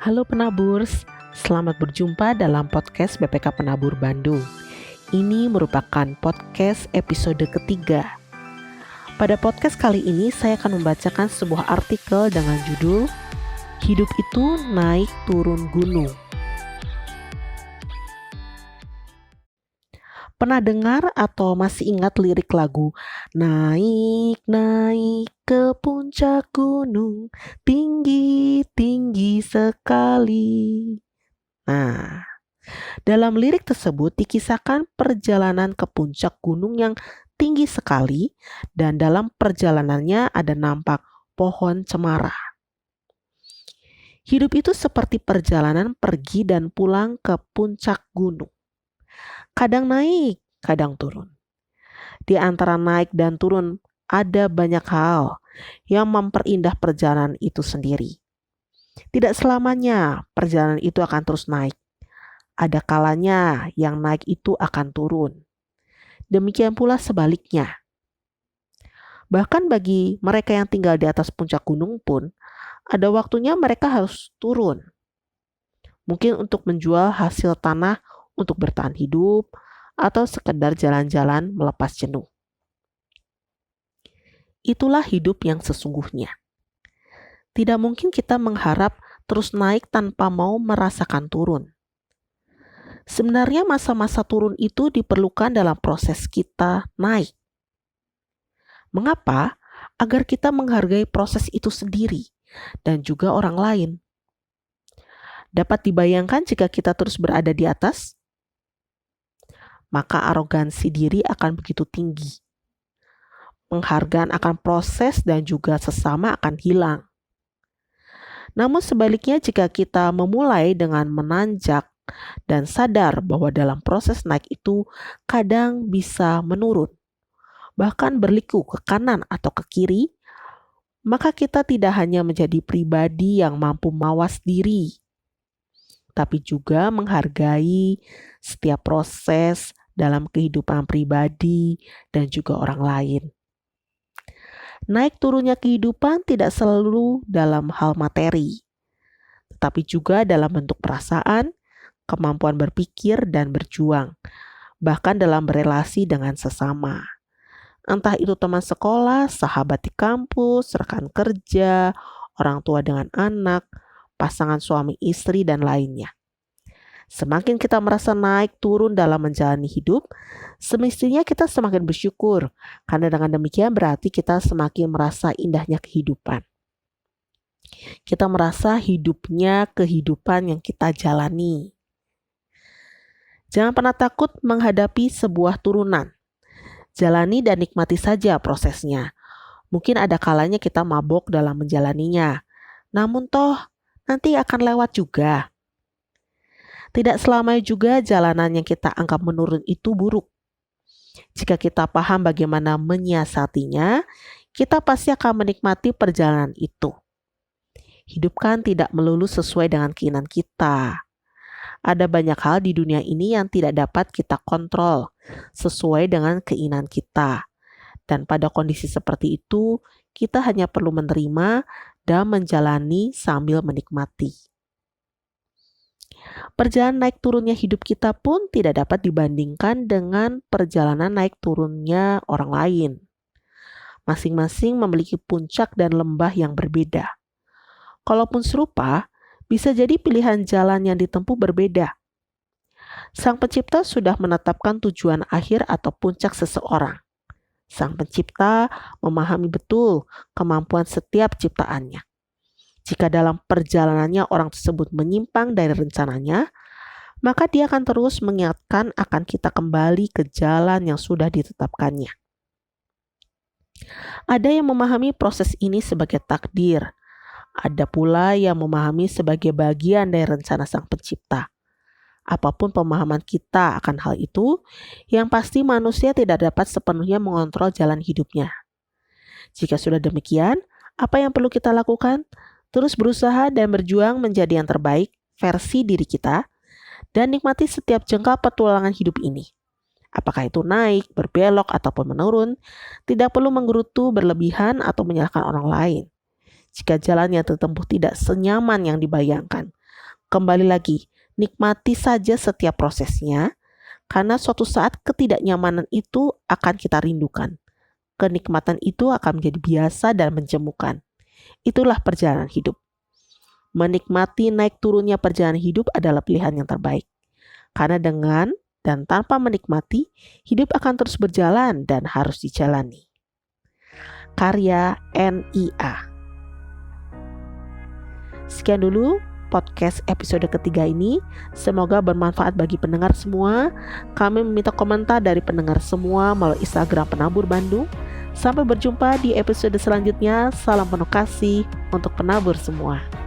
Halo penaburs, selamat berjumpa dalam podcast BPK Penabur Bandung. Ini merupakan podcast episode ketiga. Pada podcast kali ini saya akan membacakan sebuah artikel dengan judul Hidup itu Naik Turun Gunung. Pernah dengar atau masih ingat lirik lagu Naik, naik ke puncak gunung, tinggi, tinggi sekali. Nah, dalam lirik tersebut dikisahkan perjalanan ke puncak gunung yang tinggi sekali dan dalam perjalanannya ada nampak pohon cemara. Hidup itu seperti perjalanan pergi dan pulang ke puncak gunung. Kadang naik, kadang turun. Di antara naik dan turun ada banyak hal yang memperindah perjalanan itu sendiri. Tidak selamanya perjalanan itu akan terus naik. Ada kalanya yang naik itu akan turun. Demikian pula sebaliknya. Bahkan bagi mereka yang tinggal di atas puncak gunung pun, ada waktunya mereka harus turun. Mungkin untuk menjual hasil tanah untuk bertahan hidup, atau sekedar jalan-jalan melepas jenuh. Itulah hidup yang sesungguhnya. Tidak mungkin kita mengharap terus naik tanpa mau merasakan turun. Sebenarnya masa-masa turun itu diperlukan dalam proses kita naik. Mengapa? Agar kita menghargai proses itu sendiri dan juga orang lain. Dapat dibayangkan jika kita terus berada di atas, maka arogansi diri akan begitu tinggi. Penghargaan akan proses dan juga sesama akan hilang. Namun sebaliknya jika kita memulai dengan menanjak dan sadar bahwa dalam proses naik itu kadang bisa menurun, bahkan berliku ke kanan atau ke kiri, maka kita tidak hanya menjadi pribadi yang mampu mawas diri, tapi juga menghargai setiap proses dalam kehidupan pribadi dan juga orang lain. Naik turunnya kehidupan tidak selalu dalam hal materi, tetapi juga dalam bentuk perasaan, kemampuan berpikir dan berjuang, bahkan dalam berelasi dengan sesama. Entah itu teman sekolah, sahabat di kampus, rekan kerja, orang tua dengan anak, pasangan suami istri, dan lainnya. Semakin kita merasa naik turun dalam menjalani hidup, semestinya kita semakin bersyukur, karena dengan demikian berarti kita semakin merasa indahnya kehidupan. Kita merasa hidupnya kehidupan yang kita jalani. Jangan pernah takut menghadapi sebuah turunan. Jalani dan nikmati saja prosesnya. Mungkin ada kalanya kita mabok dalam menjalaninya, namun toh nanti akan lewat juga. Tidak selamanya juga jalanan yang kita anggap menurun itu buruk. Jika kita paham bagaimana menyiasatinya, kita pasti akan menikmati perjalanan itu. Hidup kan tidak melulu sesuai dengan keinginan kita. Ada banyak hal di dunia ini yang tidak dapat kita kontrol sesuai dengan keinginan kita. Dan pada kondisi seperti itu, kita hanya perlu menerima dan menjalani sambil menikmati. Perjalanan naik turunnya hidup kita pun tidak dapat dibandingkan dengan perjalanan naik turunnya orang lain. Masing-masing memiliki puncak dan lembah yang berbeda. Kalaupun serupa, bisa jadi pilihan jalan yang ditempuh berbeda. Sang Pencipta sudah menetapkan tujuan akhir atau puncak seseorang. Sang Pencipta memahami betul kemampuan setiap ciptaannya. Jika dalam perjalanannya orang tersebut menyimpang dari rencananya, maka dia akan terus mengingatkan akan kita kembali ke jalan yang sudah ditetapkannya. Ada yang memahami proses ini sebagai takdir. Ada pula yang memahami sebagai bagian dari rencana Sang Pencipta. Apapun pemahaman kita akan hal itu, yang pasti manusia tidak dapat sepenuhnya mengontrol jalan hidupnya. Jika sudah demikian, apa yang perlu kita lakukan? Terus berusaha dan berjuang menjadi yang terbaik versi diri kita dan nikmati setiap jengkal petualangan hidup ini. Apakah itu naik, berbelok, ataupun menurun, tidak perlu menggerutu berlebihan atau menyalahkan orang lain. Jika jalan yang tertempuh tidak senyaman yang dibayangkan, Kembali lagi, nikmati saja setiap prosesnya, karena suatu saat ketidaknyamanan itu akan kita rindukan. Kenikmatan itu akan menjadi biasa dan menjemukan. Itulah perjalanan hidup. Menikmati naik turunnya perjalanan hidup adalah pilihan yang terbaik. Karena dengan dan tanpa menikmati, hidup akan terus berjalan dan harus dijalani. Karya NIA. Sekian dulu podcast episode ketiga ini. Semoga bermanfaat bagi pendengar semua. Kami meminta komentar dari pendengar semua melalui Instagram Penabur Bandung. Sampai berjumpa di episode selanjutnya. Salam penuh kasih untuk penabur semua.